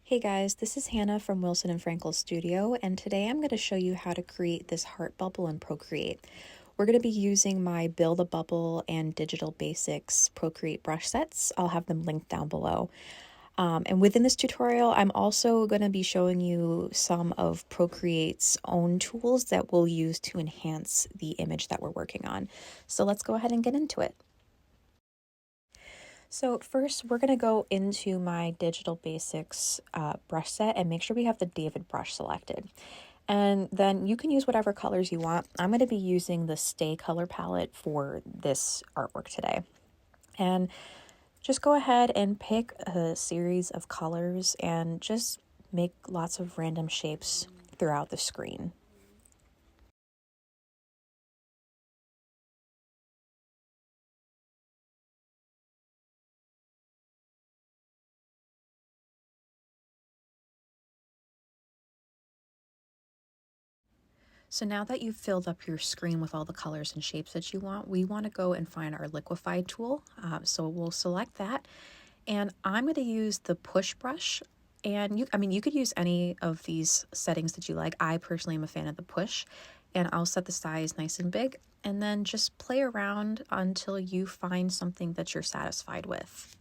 Hey guys, this is Hannah from Wilson and Frankel's studio, and today I'm going to show you how to create this heart bubble in Procreate. We're going to be using my Build-A-Bubble and Digital Basics Procreate brush sets. I'll have them linked down below. And within this tutorial, I'm also going to be showing you some of Procreate's own tools that we'll use to enhance the image that we're working on. So let's go ahead and get into it. So first, we're going to go into my Digital Basics brush set and make sure we have the David brush selected. And then you can use whatever colors you want. I'm going to be using the Stay color palette for this artwork today. And just go ahead and pick a series of colors and just make lots of random shapes throughout the screen. So now that you've filled up your screen with all the colors and shapes that you want, we want to go and find our Liquify tool. So we'll select that, and I'm going to use the push brush. And you could use any of these settings that you like. I personally am a fan of the push, and I'll set the size nice and big, and then just play around until you find something that you're satisfied with.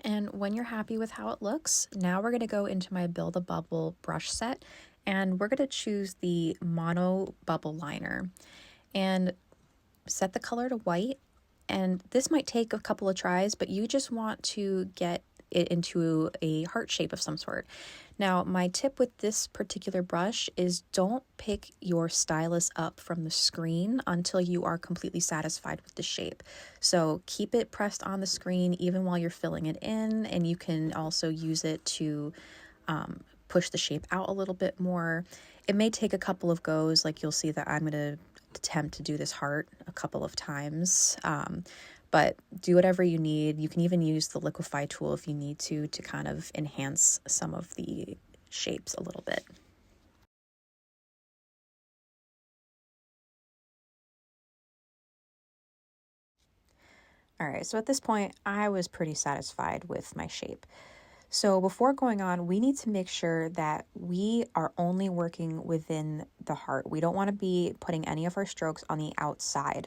And when you're happy with how it looks, now we're going to go into my Build-A-Bubble brush set, and we're going to choose the Mono Bubble Liner and set the color to white. And this might take a couple of tries, but you just want to get it into a heart shape of some sort. Now, my tip with this particular brush is don't pick your stylus up from the screen until you are completely satisfied with the shape. So keep it pressed on the screen even while you're filling it in, and you can also use it to push the shape out a little bit more. It may take a couple of goes, like you'll see that I'm going to attempt to do this heart a couple of times. But do whatever you need. You can even use the Liquify tool if you need to kind of enhance some of the shapes a little bit. All right, so at this point, I was pretty satisfied with my shape. So before going on, we need to make sure that we are only working within the heart. We don't want to be putting any of our strokes on the outside.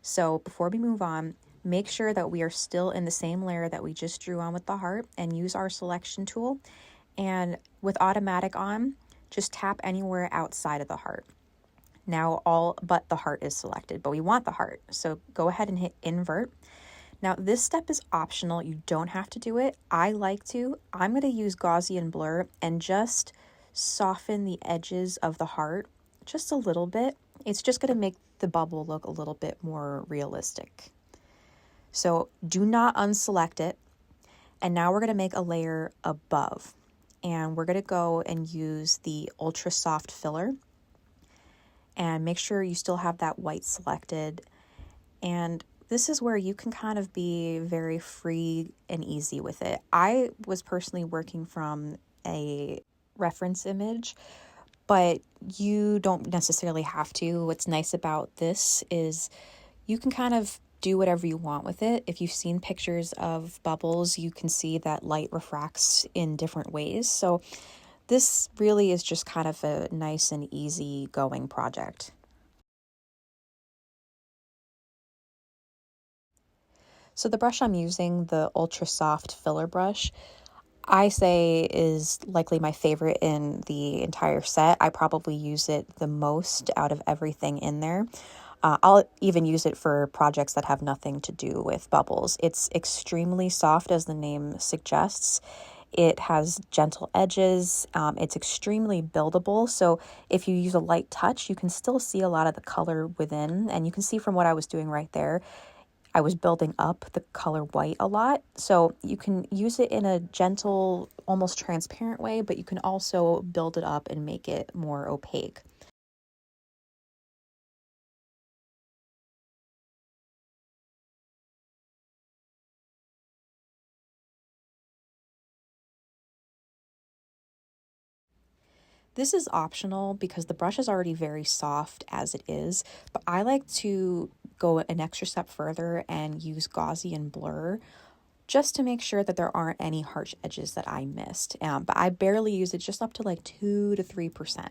So before we move on, make sure that we are still in the same layer that we just drew on with the heart and use our selection tool. And with automatic on, just tap anywhere outside of the heart. Now all but the heart is selected, but we want the heart. So go ahead and hit invert. Now this step is optional. You don't have to do it. I like to. I'm going to use Gaussian Blur and just soften the edges of the heart just a little bit. It's just going to make the bubble look a little bit more realistic. So do not unselect it. And now we're going to make a layer above. And we're going to go and use the Ultra Soft Filler. And make sure you still have that white selected. And this is where you can kind of be very free and easy with it. I was personally working from a reference image, but you don't necessarily have to. What's nice about this is you can kind of do whatever you want with it. If you've seen pictures of bubbles, you can see that light refracts in different ways. So this really is just kind of a nice and easy going project. So the brush I'm using, the Ultra Soft Filler brush, I say is likely my favorite in the entire set. I probably use it the most out of everything in there. I'll even use it for projects that have nothing to do with bubbles. It's extremely soft, as the name suggests. It has gentle edges. It's extremely buildable. So if you use a light touch, you can still see a lot of the color within. And you can see from what I was doing right there, I was building up the color white a lot. So you can use it in a gentle, almost transparent way, but you can also build it up and make it more opaque. This is optional because the brush is already very soft as it is, but I like to go an extra step further and use Gaussian Blur just to make sure that there aren't any harsh edges that I missed. But I barely use it, just up to like 2 to 3%.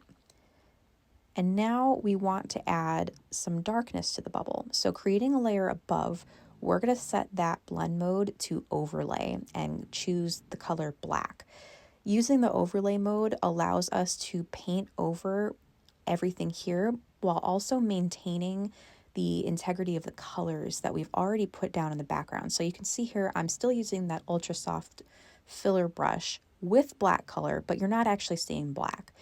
And now we want to add some darkness to the bubble. So creating a layer above, we're going to set that blend mode to overlay and choose the color black. Using the overlay mode allows us to paint over everything here while also maintaining the integrity of the colors that we've already put down in the background. So you can see here, I'm still using that ultra soft filler brush with black color, but you're not actually seeing black.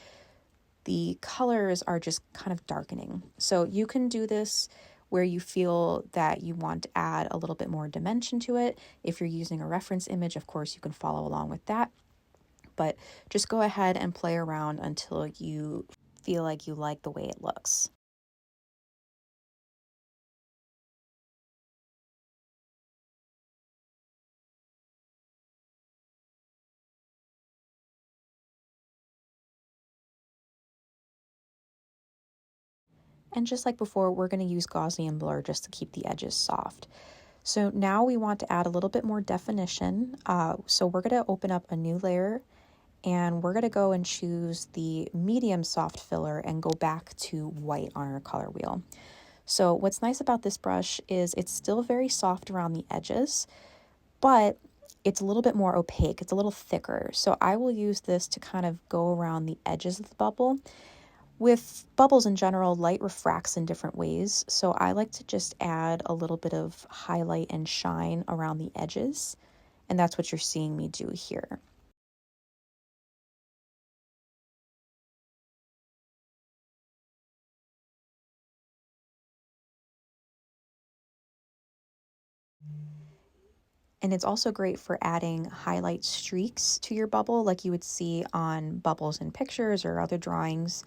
The colors are just kind of darkening. So you can do this where you feel that you want to add a little bit more dimension to it. If you're using a reference image, of course, you can follow along with that. But just go ahead and play around until you feel like you like the way it looks. And just like before, we're going to use Gaussian Blur just to keep the edges soft. So now we want to add a little bit more definition. So we're going to open up a new layer and we're going to go and choose the medium soft filler and go back to white on our color wheel. So what's nice about this brush is it's still very soft around the edges, but it's a little bit more opaque. It's a little thicker. So I will use this to kind of go around the edges of the bubble. With bubbles in general, light refracts in different ways, so I like to just add a little bit of highlight and shine around the edges, and that's what you're seeing me do here. And it's also great for adding highlight streaks to your bubble like you would see on bubbles in pictures or other drawings.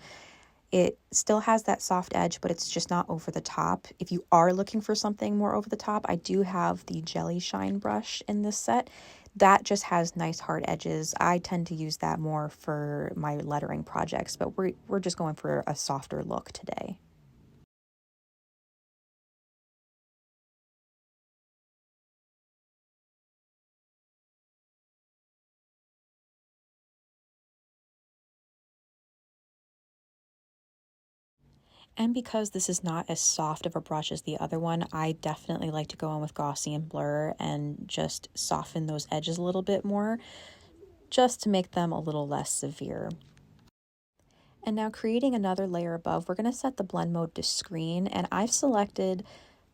It still has that soft edge, but it's just not over the top. If you are looking for something more over the top, I do have the Jelly Shine brush in this set. That just has nice hard edges. I tend to use that more for my lettering projects, but we're just going for a softer look today. And because this is not as soft of a brush as the other one, I definitely like to go in with Gaussian Blur and just soften those edges a little bit more, just to make them a little less severe. And now creating another layer above, we're going to set the blend mode to screen, and I've selected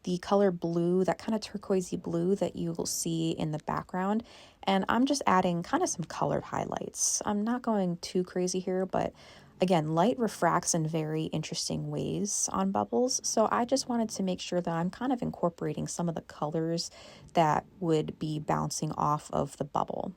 the color blue, that kind of turquoisey blue that you will see in the background. And I'm just adding kind of some colored highlights. I'm not going too crazy here, but again, light refracts in very interesting ways on bubbles. So I just wanted to make sure that I'm kind of incorporating some of the colors that would be bouncing off of the bubble.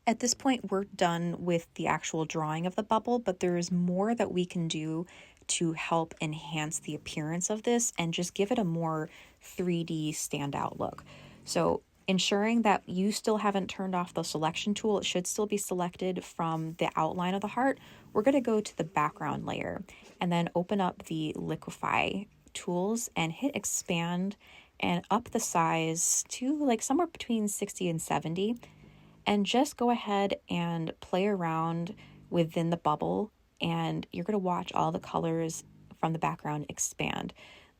At this point, we're done with the actual drawing of the bubble, but there is more that we can do to help enhance the appearance of this and just give it a more 3D standout look. So ensuring that you still haven't turned off the selection tool, it should still be selected from the outline of the heart. We're going to go to the background layer and then open up the Liquify tools and hit expand and up the size to like somewhere between 60 and 70. And just go ahead and play around within the bubble, and you're going to watch all the colors from the background expand.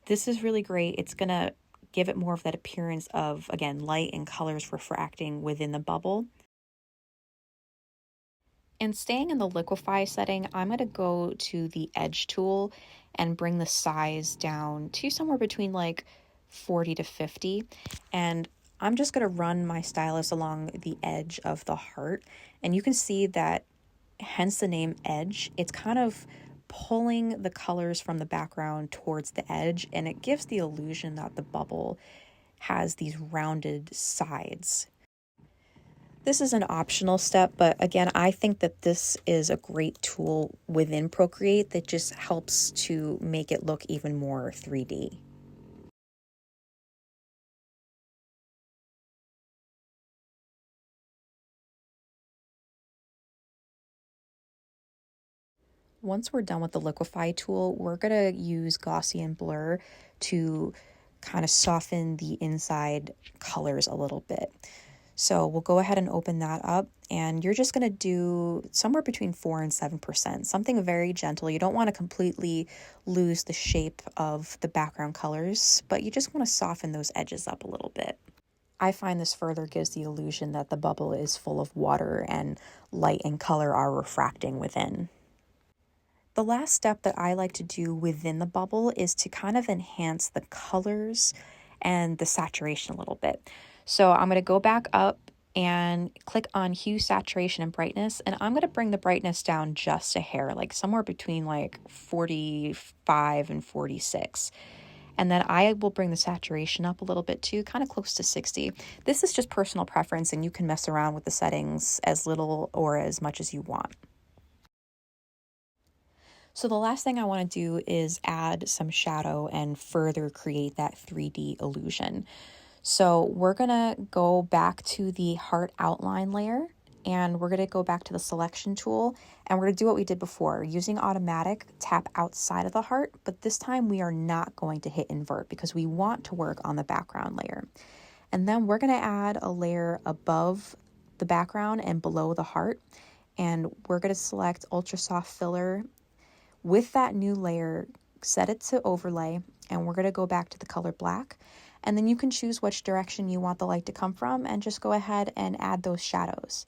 This is really great. It's going to give it more of that appearance of, again, light and colors refracting within the bubble. And staying in the Liquify setting, I'm going to go to the edge tool and bring the size down to somewhere between like 40 to 50. And I'm just going to run my stylus along the edge of the heart. And you can see that, hence the name edge, it's kind of pulling the colors from the background towards the edge. And it gives the illusion that the bubble has these rounded sides. This is an optional step, but again, I think that this is a great tool within Procreate that just helps to make it look even more 3D. Once we're done with the Liquify tool, we're going to use Gaussian Blur to kind of soften the inside colors a little bit. So we'll go ahead and open that up, and you're just going to do somewhere between 4 and 7%, something very gentle. You don't want to completely lose the shape of the background colors, but you just want to soften those edges up a little bit. I find this further gives the illusion that the bubble is full of water and light and color are refracting within. The last step that I like to do within the bubble is to kind of enhance the colors and the saturation a little bit. So I'm going to go back up and click on hue, saturation, and brightness, and I'm going to bring the brightness down just a hair, like somewhere between like 45 and 46. And then I will bring the saturation up a little bit too, kind of close to 60. This is just personal preference, and you can mess around with the settings as little or as much as you want. So the last thing I want to do is add some shadow and further create that 3D illusion. So we're going to go back to the heart outline layer, and we're going to go back to the selection tool, and we're going to do what we did before. Using automatic, tap outside of the heart, but this time we are not going to hit invert because we want to work on the background layer. And then we're going to add a layer above the background and below the heart, and we're going to select ultra soft filler. With that new layer, set it to overlay, and we're going to go back to the color black. And then you can choose which direction you want the light to come from and just go ahead and add those shadows.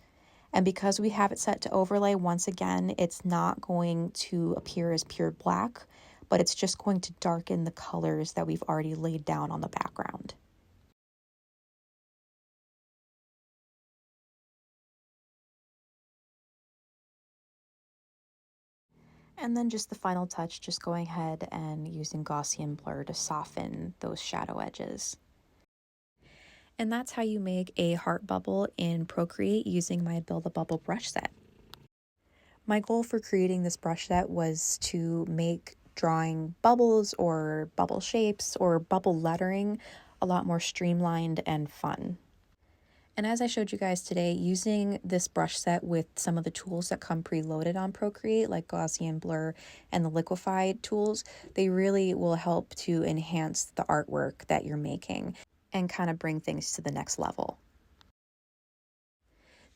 And because we have it set to overlay, once again, it's not going to appear as pure black, but it's just going to darken the colors that we've already laid down on the background. And then just the final touch, just going ahead and using Gaussian Blur to soften those shadow edges. And that's how you make a heart bubble in Procreate using my Build-A-Bubble brush set. My goal for creating this brush set was to make drawing bubbles or bubble shapes or bubble lettering a lot more streamlined and fun. And as I showed you guys today, using this brush set with some of the tools that come preloaded on Procreate, like Gaussian Blur and the Liquify tools, they really will help to enhance the artwork that you're making and kind of bring things to the next level.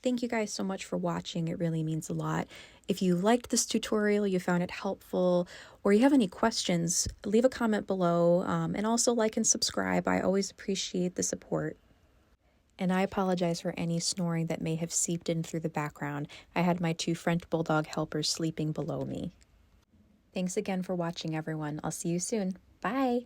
Thank you guys so much for watching. It really means a lot. If you liked this tutorial, you found it helpful, or you have any questions, leave a comment below, and also like and subscribe. I always appreciate the support. And I apologize for any snoring that may have seeped in through the background. I had my 2 French Bulldog helpers sleeping below me. Thanks again for watching, everyone. I'll see you soon. Bye!